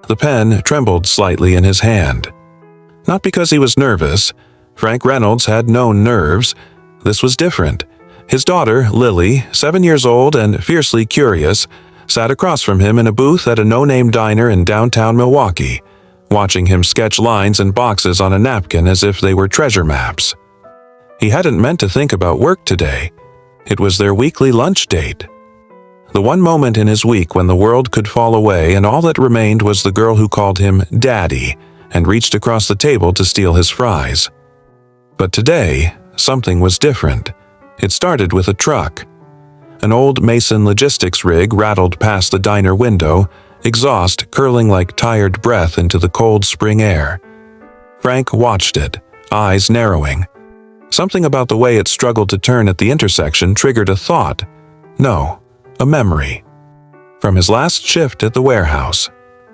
The pen trembled slightly in his hand. Not because he was nervous. Frank Reynolds had no nerves. This was different. His daughter, Lily, 7 years old and fiercely curious, sat across from him in a booth at a no-name diner in downtown Milwaukee, watching him sketch lines and boxes on a napkin as if they were treasure maps. He hadn't meant to think about work today. It was their weekly lunch date. The one moment in his week when the world could fall away and all that remained was the girl who called him Daddy and reached across the table to steal his fries. But today, something was different. It started with a truck. An old Mason logistics rig rattled past the diner window, exhaust curling like tired breath into the cold spring air. Frank watched it, eyes narrowing. Something about the way it struggled to turn at the intersection triggered a thought. No, a memory. From his last shift at the warehouse.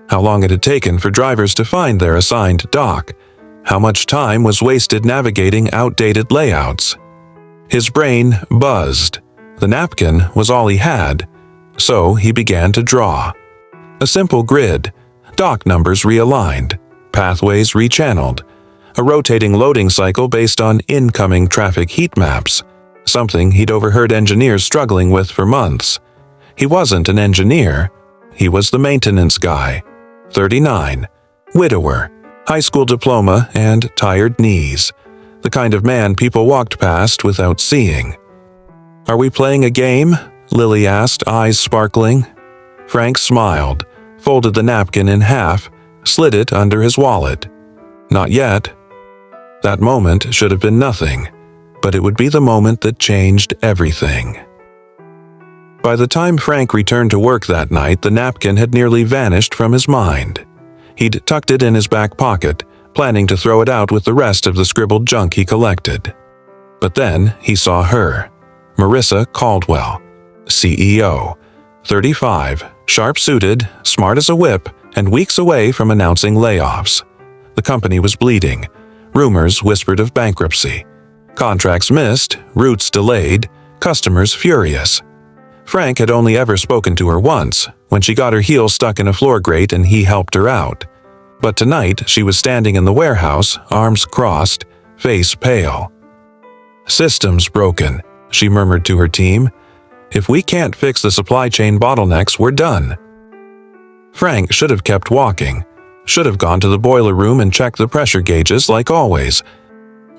How long it had taken for drivers to find their assigned dock. How much time was wasted navigating outdated layouts. His brain buzzed. The napkin was all he had, so he began to draw. A simple grid, dock numbers realigned, pathways rechanneled, a rotating loading cycle based on incoming traffic heat maps, something he'd overheard engineers struggling with for months. He wasn't an engineer. He was the maintenance guy. 39, widower, high school diploma, and tired knees. The kind of man people walked past without seeing. "Are we playing a game?" Lily asked, eyes sparkling. Frank smiled, folded the napkin in half, slid it under his wallet. Not yet. That moment should have been nothing, but it would be the moment that changed everything. By the time Frank returned to work that night, the napkin had nearly vanished from his mind. He'd tucked it in his back pocket, planning to throw it out with the rest of the scribbled junk he collected. But then he saw her, Marissa Caldwell, CEO, 35, sharp-suited, smart as a whip, and weeks away from announcing layoffs. The company was bleeding. Rumors whispered of bankruptcy. Contracts missed, routes delayed, customers furious. Frank had only ever spoken to her once, when she got her heel stuck in a floor grate and he helped her out. But tonight she was standing in the warehouse, arms crossed, face pale. "Systems broken," she murmured to her team. "If we can't fix the supply chain bottlenecks, we're done." Frank should have kept walking, should have gone to the boiler room and checked the pressure gauges like always.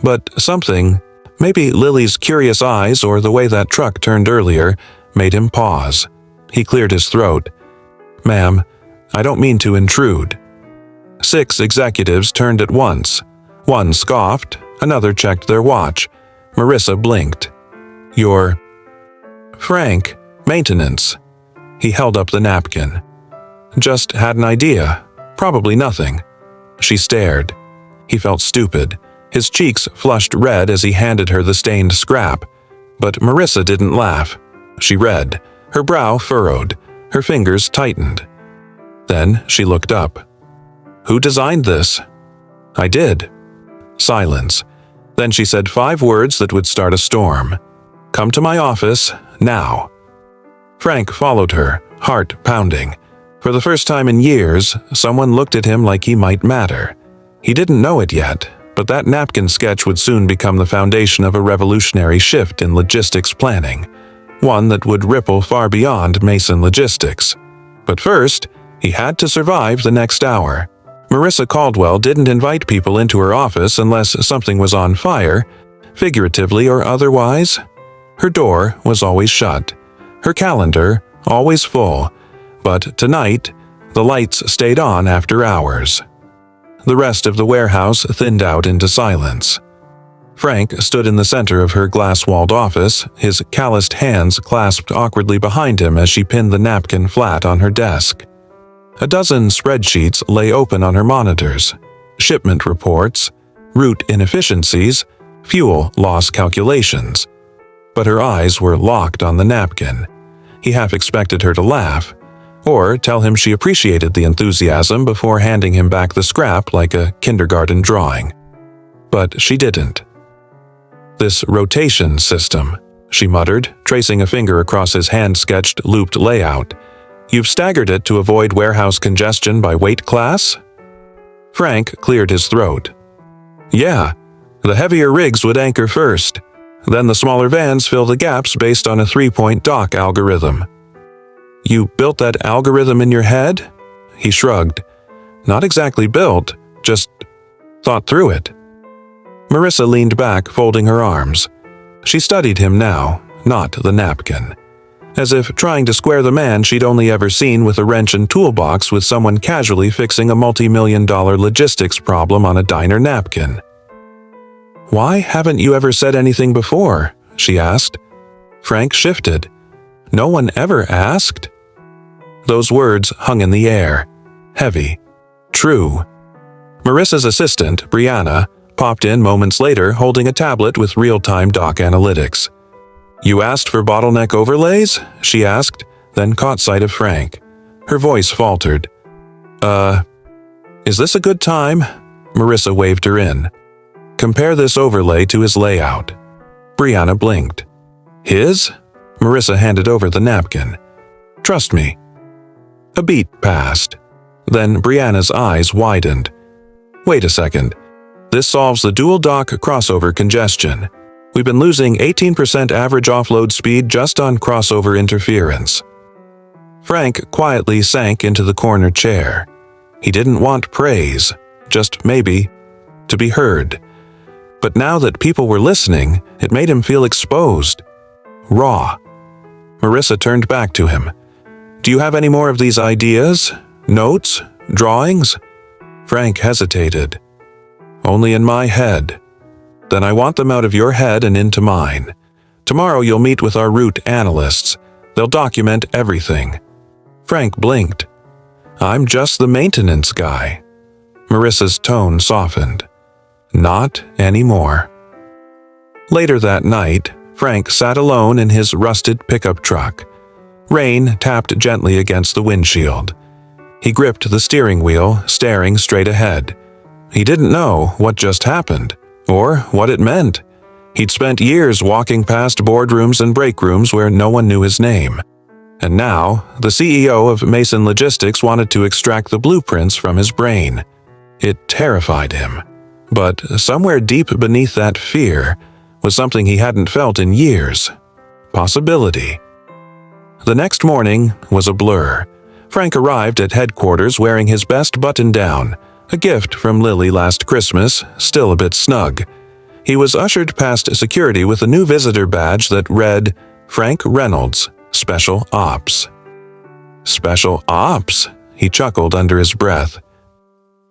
But something, maybe Lily's curious eyes or the way that truck turned earlier, made him pause. He cleared his throat. "Ma'am, I don't mean to intrude." 6 executives turned at once. One scoffed, another checked their watch. Marissa blinked. "You're..." "Frank, maintenance." He held up the napkin. "Just had an idea. Probably nothing." She stared. He felt stupid. His cheeks flushed red as he handed her the stained scrap. But Marissa didn't laugh. She read, her brow furrowed, her fingers tightened. Then she looked up. "Who designed this?" "I did." Silence. Then she said 5 words that would start a storm. "Come to my office, now." Frank followed her, heart pounding. For the first time in years, someone looked at him like he might matter. He didn't know it yet, but that napkin sketch would soon become the foundation of a revolutionary shift in logistics planning, one that would ripple far beyond Mason Logistics. But first, he had to survive the next hour. Marissa Caldwell didn't invite people into her office unless something was on fire, figuratively or otherwise. Her door was always shut, her calendar always full, but tonight, the lights stayed on after hours. The rest of the warehouse thinned out into silence. Frank stood in the center of her glass-walled office, his calloused hands clasped awkwardly behind him as she pinned the napkin flat on her desk. A dozen spreadsheets lay open on her monitors. Shipment reports, route inefficiencies, fuel loss calculations. But her eyes were locked on the napkin. He half expected her to laugh, or tell him she appreciated the enthusiasm before handing him back the scrap like a kindergarten drawing. But she didn't. "This rotation system," she muttered, tracing a finger across his hand-sketched looped layout. You've staggered it to avoid warehouse congestion by weight class? Frank cleared his throat. Yeah, the heavier rigs would anchor first. Then the smaller vans fill the gaps based on a 3-point dock algorithm. You built that algorithm in your head? He shrugged. Not exactly built, just thought through it. Marissa leaned back, folding her arms. She studied him now, not the napkin. As if trying to square the man she'd only ever seen with a wrench and toolbox with someone casually fixing a multi-million-dollar logistics problem on a diner napkin. Why haven't you ever said anything before? She asked. Frank shifted. No one ever asked? Those words hung in the air. Heavy. True. Marissa's assistant, Brianna, popped in moments later holding a tablet with real-time dock analytics. You asked for bottleneck overlays? She asked, then caught sight of Frank. Her voice faltered. Is this a good time? Marissa waved her in. Compare this overlay to his layout. Brianna blinked. His? Marissa handed over the napkin. Trust me. A beat passed. Then Brianna's eyes widened. Wait a second. This solves the dual dock crossover congestion. We've been losing 18% average offload speed just on crossover interference. Frank quietly sank into the corner chair. He didn't want praise, just maybe to be heard. But now that people were listening, it made him feel exposed. Raw. Marissa turned back to him. Do you have any more of these ideas? Notes? Drawings? Frank hesitated. Only in my head. Then I want them out of your head and into mine. Tomorrow you'll meet with our route analysts. They'll document everything. Frank blinked. I'm just the maintenance guy. Marissa's tone softened. Not anymore. Later that night, Frank sat alone in his rusted pickup truck. Rain tapped gently against the windshield. He gripped the steering wheel, staring straight ahead. He didn't know what just happened, or what it meant. He'd spent years walking past boardrooms and break rooms where no one knew his name. And now, the CEO of Mason Logistics wanted to extract the blueprints from his brain. It terrified him. But somewhere deep beneath that fear was something he hadn't felt in years. Possibility. The next morning was a blur. Frank arrived at headquarters wearing his best button-down, a gift from Lily last Christmas, still a bit snug. He was ushered past security with a new visitor badge that read, Frank Reynolds, Special Ops. Special Ops? He chuckled under his breath.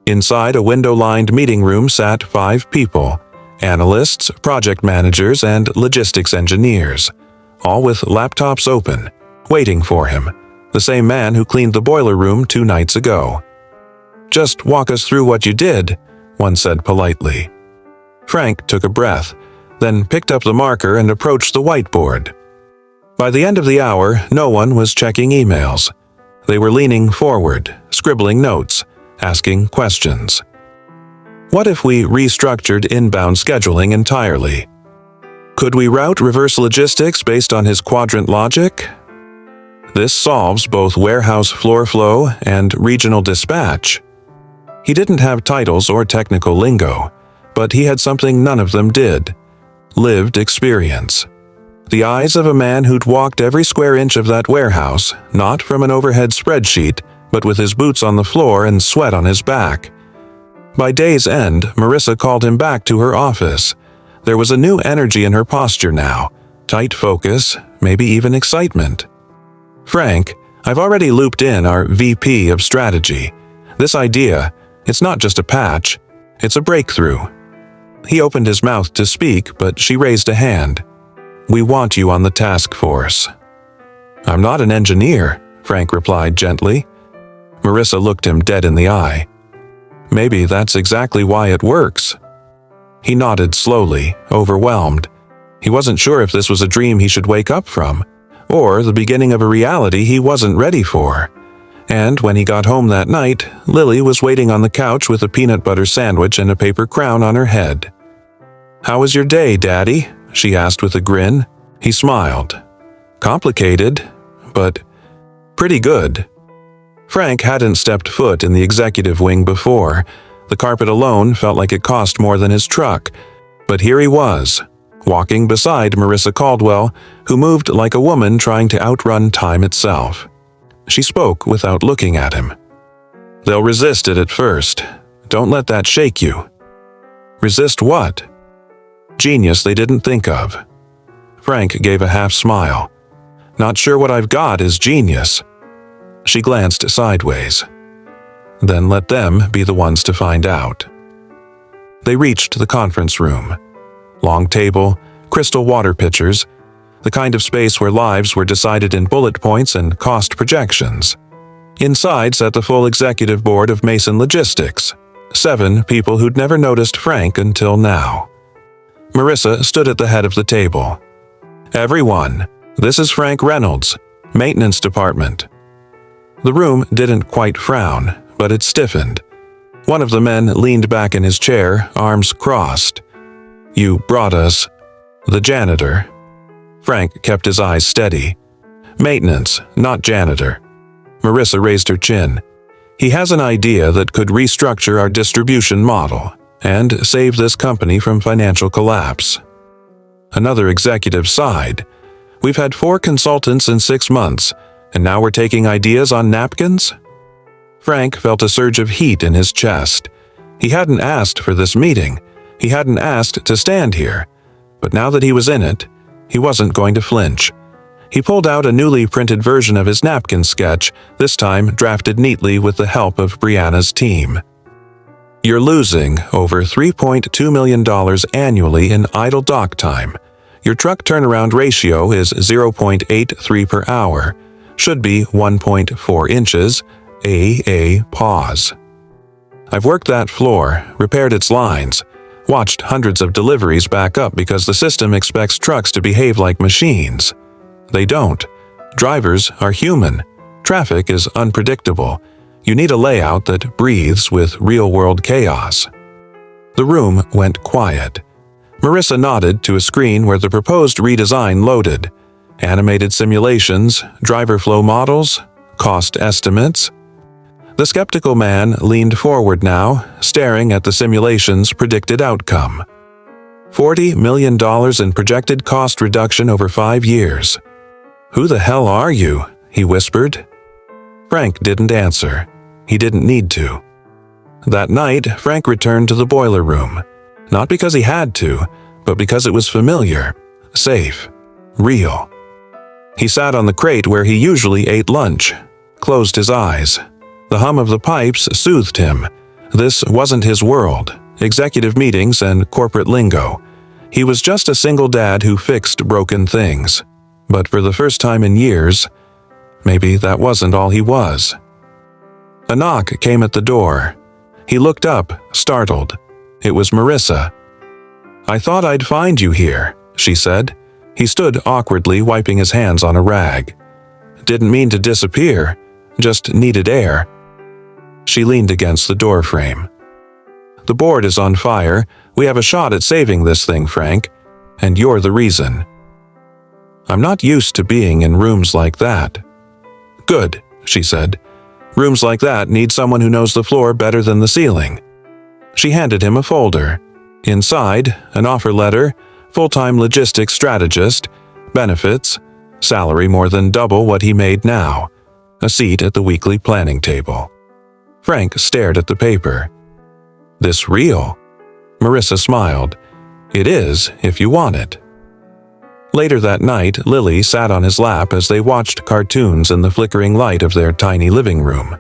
Inside a window-lined meeting room sat 5 people, analysts, project managers, and logistics engineers, all with laptops open, waiting for him, the same man who cleaned the boiler room 2 nights ago. Just walk us through what you did, one said politely. Frank took a breath, then picked up the marker and approached the whiteboard. By the end of the hour, no one was checking emails. They were leaning forward, scribbling notes, asking questions. What if we restructured inbound scheduling entirely? Could we route reverse logistics based on his quadrant logic? This solves both warehouse floor flow and regional dispatch. He didn't have titles or technical lingo, but he had something none of them did. Lived experience. The eyes of a man who'd walked every square inch of that warehouse, not from an overhead spreadsheet, but with his boots on the floor and sweat on his back. By day's end, Marissa called him back to her office. There was a new energy in her posture now, tight focus, maybe even excitement. Frank, I've already looped in our VP of strategy. This idea, it's not just a patch, it's a breakthrough. He opened his mouth to speak, but she raised a hand. We want you on the task force. I'm not an engineer, Frank replied gently. Marissa looked him dead in the eye. Maybe that's exactly why it works. He nodded slowly, overwhelmed. He wasn't sure if this was a dream he should wake up from, or the beginning of a reality he wasn't ready for. And when he got home that night, Lily was waiting on the couch with a peanut butter sandwich and a paper crown on her head. How was your day, Daddy? She asked with a grin. He smiled. Complicated, but Pretty good. Frank hadn't stepped foot in the executive wing before. The carpet alone felt like it cost more than his truck. But here he was, walking beside Marissa Caldwell, who moved like a woman trying to outrun time itself. She spoke without looking at him. They'll resist it at first. Don't let that shake you. Resist what? Genius they didn't think of. Frank gave a half smile. Not sure what I've got is genius. She glanced sideways. Then let them be the ones to find out. They reached the conference room. Long table, crystal water pitchers, the kind of space where lives were decided in bullet points and cost projections. Inside sat the full executive board of Mason Logistics, 7 people who'd never noticed Frank until now. Marissa stood at the head of the table. Everyone, this is Frank Reynolds, Maintenance Department. The room didn't quite frown, but it stiffened. One of the men leaned back in his chair, arms crossed. You brought us. The janitor. Frank kept his eyes steady. Maintenance, not janitor. Marissa raised her chin. He has an idea that could restructure our distribution model and save this company from financial collapse. Another executive sighed. We've had 4 consultants in 6 months, and now we're taking ideas on napkins? Frank felt a surge of heat in his chest. He hadn't asked for this meeting. He hadn't asked to stand here. But now that he was in it, he wasn't going to flinch. He pulled out a newly printed version of his napkin sketch, this time drafted neatly with the help of Brianna's team. You're losing over $3.2 million annually in idle dock time. Your truck turnaround ratio is 0.83 per hour. Should be 1.4 inches. Pause. I've worked that floor, repaired its lines, watched hundreds of deliveries back up because the system expects trucks to behave like machines. They don't. Drivers are human. Traffic is unpredictable. You need a layout that breathes with real-world chaos. The room went quiet. Marissa nodded to a screen where the proposed redesign loaded. Animated simulations, driver flow models, cost estimates. The skeptical man leaned forward now, staring at the simulation's predicted outcome. $40 million in projected cost reduction over 5 years. Who the hell are you? He whispered. Frank didn't answer. He didn't need to. That night, Frank returned to the boiler room. Not because he had to, but because it was familiar, safe, real. He sat on the crate where he usually ate lunch, closed his eyes. The hum of the pipes soothed him. This wasn't his world, executive meetings and corporate lingo. He was just a single dad who fixed broken things. But for the first time in years, maybe that wasn't all he was. A knock came at the door. He looked up, startled. It was Marissa. I thought I'd find you here, she said. He stood awkwardly, wiping his hands on a rag. Didn't mean to disappear, just needed air. She leaned against the doorframe. The board is on fire. We have a shot at saving this thing, Frank. And you're the reason. I'm not used to being in rooms like that. Good, she said. Rooms like that need someone who knows the floor better than the ceiling. She handed him a folder. Inside, an offer letter, full-time logistics strategist, benefits, salary more than double what he made now, a seat at the weekly planning table. Frank stared at the paper. This real? Marissa smiled. It is, if you want it. Later that night, Lily sat on his lap as they watched cartoons in the flickering light of their tiny living room.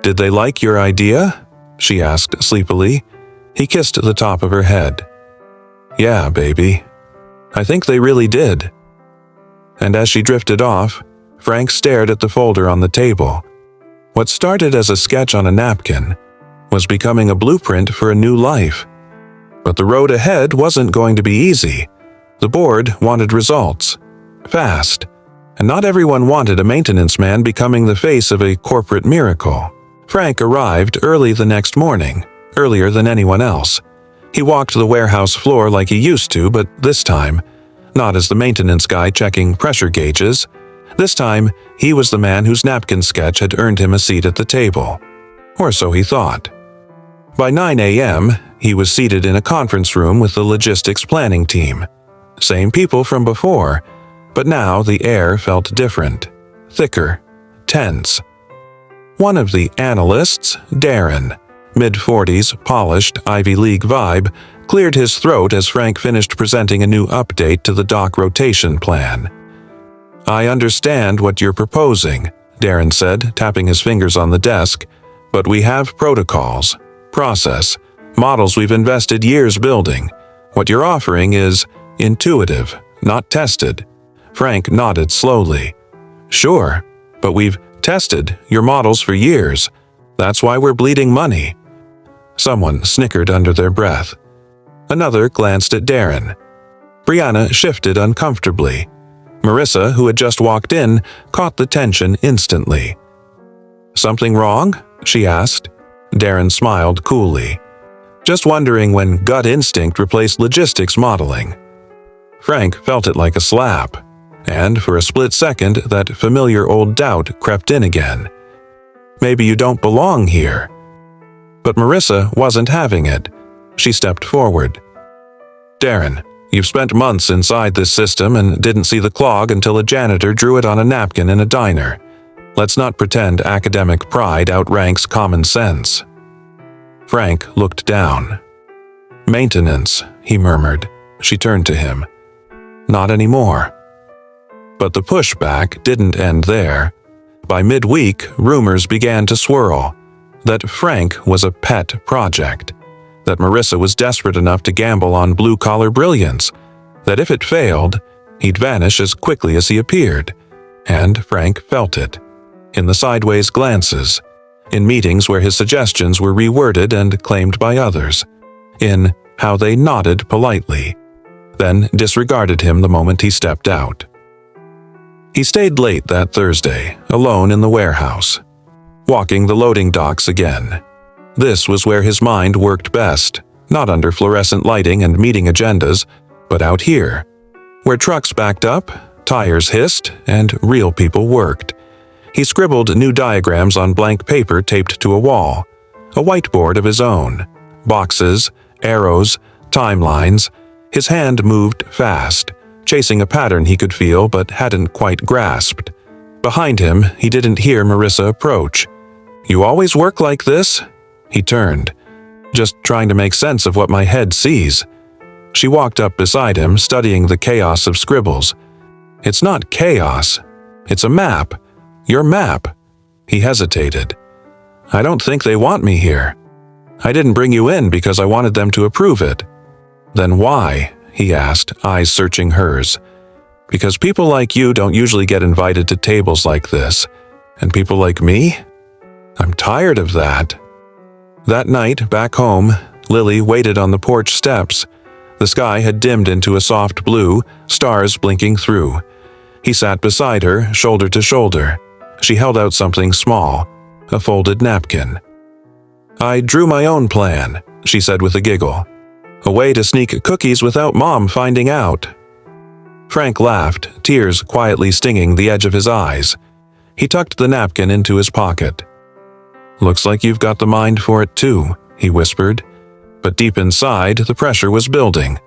Did they like your idea? She asked sleepily. He kissed the top of her head. Yeah, baby. I think they really did. And as she drifted off, Frank stared at the folder on the table. What started as a sketch on a napkin was becoming a blueprint for a new life. But the road ahead wasn't going to be easy. The board wanted results, fast, and not everyone wanted a maintenance man becoming the face of a corporate miracle. Frank arrived early the next morning, earlier than anyone else. He walked the warehouse floor like he used to, but this time, not as the maintenance guy checking pressure gauges, This time, he was the man whose napkin sketch had earned him a seat at the table. Or so he thought. By 9 a.m., he was seated in a conference room with the logistics planning team. Same people from before, but now the air felt different, thicker, tense. One of the analysts, Darren, mid-40s, polished, Ivy League vibe, cleared his throat as Frank finished presenting a new update to the dock rotation plan. "I understand what you're proposing," Darren said, tapping his fingers on the desk, "but we have protocols, process, models we've invested years building. What you're offering is intuitive, not tested." Frank nodded slowly. "Sure, but we've tested your models for years. That's why we're bleeding money." Someone snickered under their breath. Another glanced at Darren. Brianna shifted uncomfortably. Marissa, who had just walked in, caught the tension instantly. "Something wrong?" she asked. Darren smiled coolly. "Just wondering when gut instinct replaced logistics modeling." Frank felt it like a slap, and for a split second that familiar old doubt crept in again. "Maybe you don't belong here." But Marissa wasn't having it. She stepped forward. "Darren, you've spent months inside this system and didn't see the clog until a janitor drew it on a napkin in a diner. Let's not pretend academic pride outranks common sense." Frank looked down. "Maintenance," he murmured. She turned to him. "Not anymore." But the pushback didn't end there. By midweek, rumors began to swirl. That Frank was a pet project. That Marissa was desperate enough to gamble on blue-collar brilliance. That if it failed, he'd vanish as quickly as he appeared. And Frank felt it. In the sideways glances. In meetings where his suggestions were reworded and claimed by others. In how they nodded politely. Then disregarded him the moment he stepped out. He stayed late that Thursday, alone in the warehouse. Walking the loading docks again. This was where his mind worked best, not under fluorescent lighting and meeting agendas, but out here, where trucks backed up, tires hissed, and real people worked. He scribbled new diagrams on blank paper taped to a wall, a whiteboard of his own, boxes, arrows, timelines. His hand moved fast, chasing a pattern he could feel but hadn't quite grasped. Behind him, he didn't hear Marissa approach. "You always work like this?" He turned. "Just trying to make sense of what my head sees." She walked up beside him, studying the chaos of scribbles. "It's not chaos. It's a map. Your map." He hesitated. "I don't think they want me here. I didn't bring you in because I wanted them to approve it." "Then why?" he asked, eyes searching hers. "Because people like you don't usually get invited to tables like this. And people like me? I'm tired of that." That night, back home, Lily waited on the porch steps. The sky had dimmed into a soft blue, stars blinking through. He sat beside her, shoulder to shoulder. She held out something small, a folded napkin. "I drew my own plan," she said with a giggle. "A way to sneak cookies without Mom finding out." Frank laughed, tears quietly stinging the edge of his eyes. He tucked the napkin into his pocket. "Looks like you've got the mind for it too," he whispered. But deep inside, the pressure was building.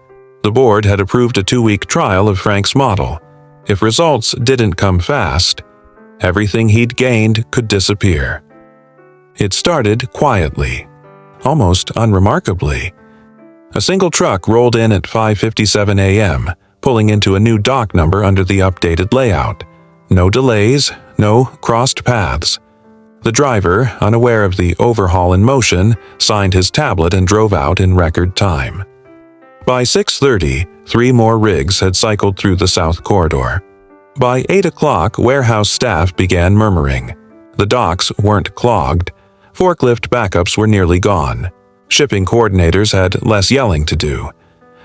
The board had approved a 2-week trial of Frank's model. If results didn't come fast, everything he'd gained could disappear. It started quietly, almost unremarkably. A single truck rolled in at 5:57 a.m., pulling into a new dock number under the updated layout. No delays, no crossed paths. The driver, unaware of the overhaul in motion, signed his tablet and drove out in record time. By 6:30, 3 more rigs had cycled through the south corridor. By 8 o'clock, warehouse staff began murmuring. The docks weren't clogged. Forklift backups were nearly gone. Shipping coordinators had less yelling to do.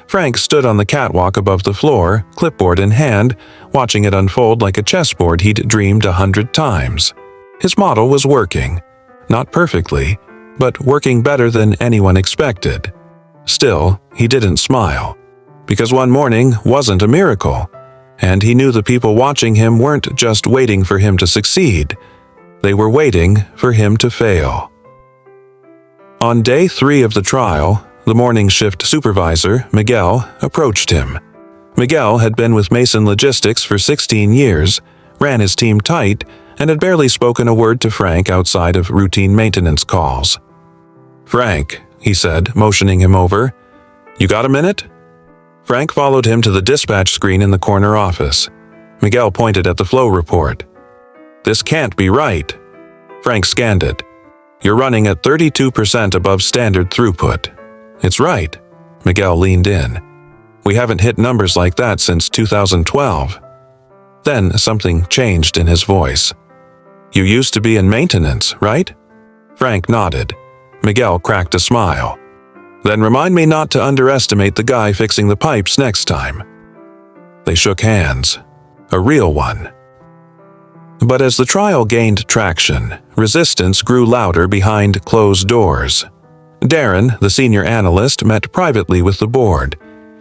Frank stood on the catwalk above the floor, clipboard in hand, watching it unfold like a chessboard he'd dreamed 100 times. His model was working. Not perfectly, but working better than anyone expected. Still, he didn't smile. Because one morning wasn't a miracle. And he knew the people watching him weren't just waiting for him to succeed. They were waiting for him to fail. On day 3 of the trial, the morning shift supervisor, Miguel, approached him. Miguel had been with Mason Logistics for 16 years, ran his team tight, and had barely spoken a word to Frank outside of routine maintenance calls. "Frank," he said, motioning him over. "You got a minute?" Frank followed him to the dispatch screen in the corner office. Miguel pointed at the flow report. "This can't be right." Frank scanned it. "You're running at 32% above standard throughput." "It's right." Miguel leaned in. "We haven't hit numbers like that since 2012. Then something changed in his voice. "You used to be in maintenance, right?" Frank nodded. Miguel cracked a smile. "Then remind me not to underestimate the guy fixing the pipes next time." They shook hands. A real one. But as the trial gained traction, resistance grew louder behind closed doors. Darren, the senior analyst, met privately with the board.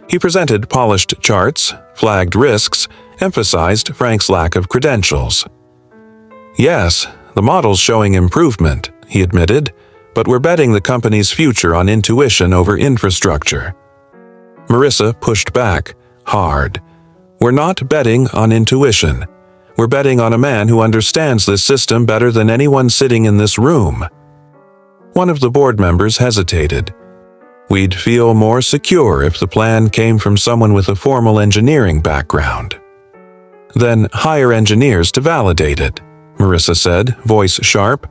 He presented polished charts, flagged risks, emphasized Frank's lack of credentials. "Yes, the model's showing improvement," he admitted, "but we're betting the company's future on intuition over infrastructure." Marissa pushed back, hard. "We're not betting on intuition. We're betting on a man who understands this system better than anyone sitting in this room." One of the board members hesitated. "We'd feel more secure if the plan came from someone with a formal engineering background." "Then hire engineers to validate it," Marissa said, voice sharp.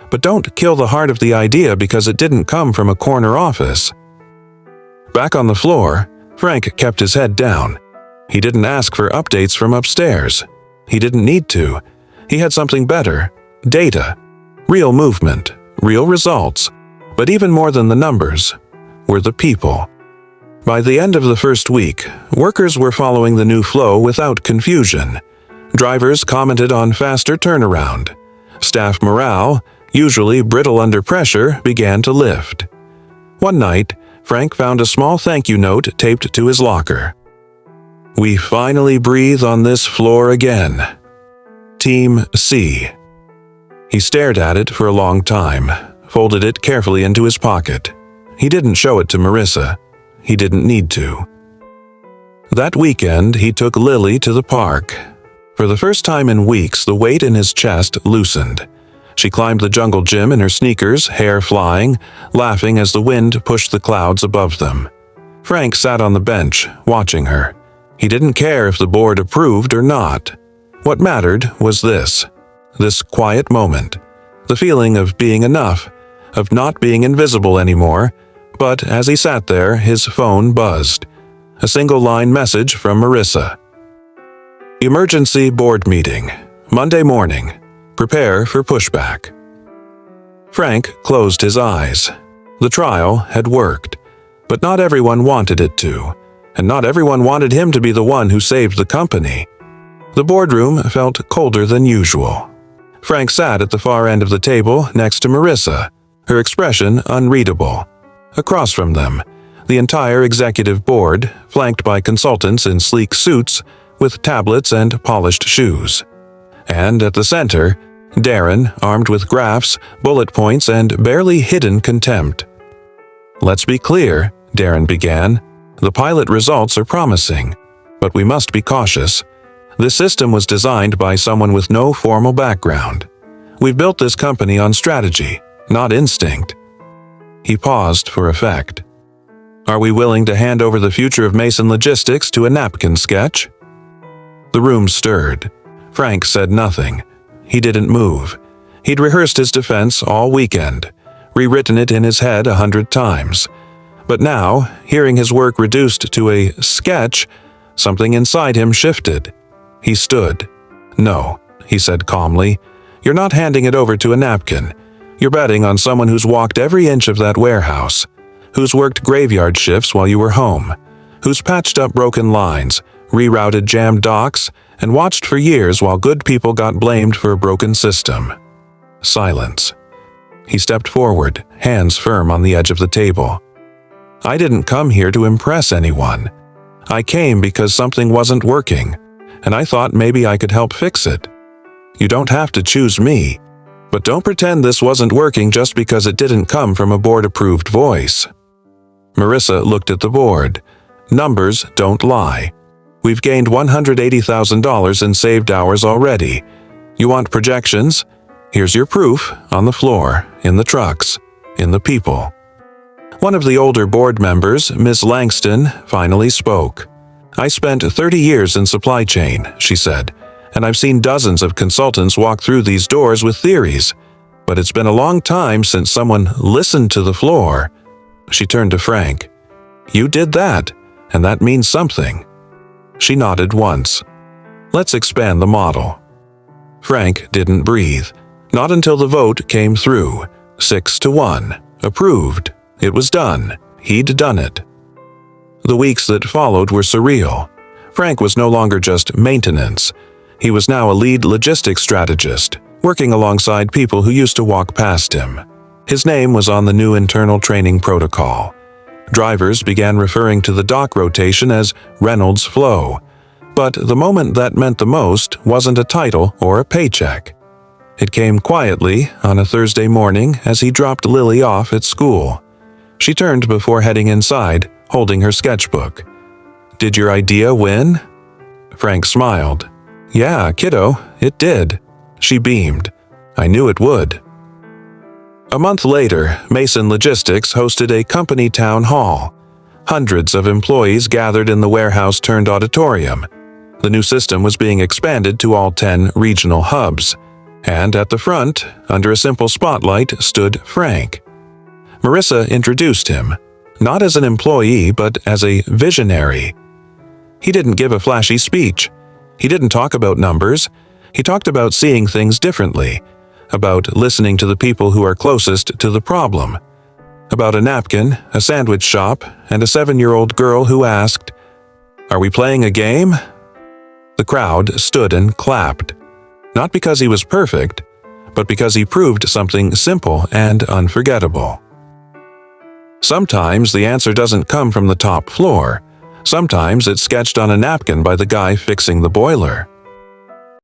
"But don't kill the heart of the idea because it didn't come from a corner office." Back on the floor, Frank kept his head down. He didn't ask for updates from upstairs. He didn't need to. He had something better: data. Real movement, real results. But even more than the numbers were the people. By the end of the first week, workers were following the new flow without confusion. Drivers commented on faster turnaround. Staff morale, usually brittle under pressure, began to lift. One night, Frank found a small thank you note taped to his locker. "We finally breathe on this floor again. Team C." He stared at it for a long time, folded it carefully into his pocket. He didn't show it to Marissa. He didn't need to. That weekend, he took Lily to the park. For the first time in weeks, the weight in his chest loosened. She climbed the jungle gym in her sneakers, hair flying, laughing as the wind pushed the clouds above them. Frank sat on the bench, watching her. He didn't care if the board approved or not. What mattered was this quiet moment, the feeling of being enough, of not being invisible anymore. But as he sat there, his phone buzzed. A single-line message from Marissa. "Emergency board meeting. Monday morning. Prepare for pushback." Frank closed his eyes. The trial had worked, but not everyone wanted it to, and not everyone wanted him to be the one who saved the company. The boardroom felt colder than usual. Frank sat at the far end of the table next to Marissa, her expression unreadable. Across from them, the entire executive board, flanked by consultants in sleek suits with tablets and polished shoes. And at the center, Darren, armed with graphs, bullet points, and barely hidden contempt. "Let's be clear," Darren began. "The pilot results are promising, but we must be cautious. This system was designed by someone with no formal background. We've built this company on strategy, not instinct." He paused for effect. "Are we willing to hand over the future of Mason Logistics to a napkin sketch?" The room stirred. Frank said nothing. He didn't move. He'd rehearsed his defense all weekend, rewritten it in his head 100 times. But now, hearing his work reduced to a sketch, something inside him shifted. He stood. "No," he said calmly. "You're not handing it over to a napkin. You're betting on someone who's walked every inch of that warehouse, who's worked graveyard shifts while you were home, who's patched up broken lines, rerouted jammed docks, and watched for years while good people got blamed for a broken system." Silence. He stepped forward, hands firm on the edge of the table. "I didn't come here to impress anyone. I came because something wasn't working. and I thought maybe I could help fix it. You don't have to choose me, but don't pretend this wasn't working just because it didn't come from a board-approved voice." Marissa looked at the board. Numbers don't lie. We've gained $180,000 in saved hours already. You want projections? Here's your proof, on the floor, in the trucks, in the people. One of the older board members, Ms. Langston, finally spoke. "I spent 30 years in supply chain," she said, "and I've seen dozens of consultants walk through these doors with theories. But it's been a long time since someone listened to the floor." She turned to Frank. "You did that, and that means something." She nodded once. "Let's expand the model." Frank didn't breathe. Not until the vote came through. 6-1. Approved. It was done. He'd done it. The weeks that followed were surreal. Frank was no longer just maintenance. He was now a lead logistics strategist, working alongside people who used to walk past him. His name was on the new internal training protocol. Drivers began referring to the dock rotation as Reynolds Flow. But the moment that meant the most wasn't a title or a paycheck. It came quietly on a Thursday morning as he dropped Lily off at school. She turned before heading inside, holding her sketchbook. "Did your idea win?" Frank smiled. "Yeah, kiddo, it did." She beamed. "I knew it would." A month later, Mason Logistics hosted a company town hall. Hundreds of employees gathered in the warehouse-turned-auditorium. The new system was being expanded to all 10 regional hubs. And at the front, under a simple spotlight, stood Frank. Marissa introduced him, not as an employee but as a visionary. He didn't give a flashy speech. He didn't talk about numbers. He talked about seeing things differently, about listening to the people who are closest to the problem, about a napkin, a sandwich shop, and a 7-year-old girl who asked, "Are we playing a game?" The crowd stood and clapped. Not because he was perfect, but because he proved something simple and unforgettable. Sometimes the answer doesn't come from the top floor. Sometimes it's sketched on a napkin by the guy fixing the boiler.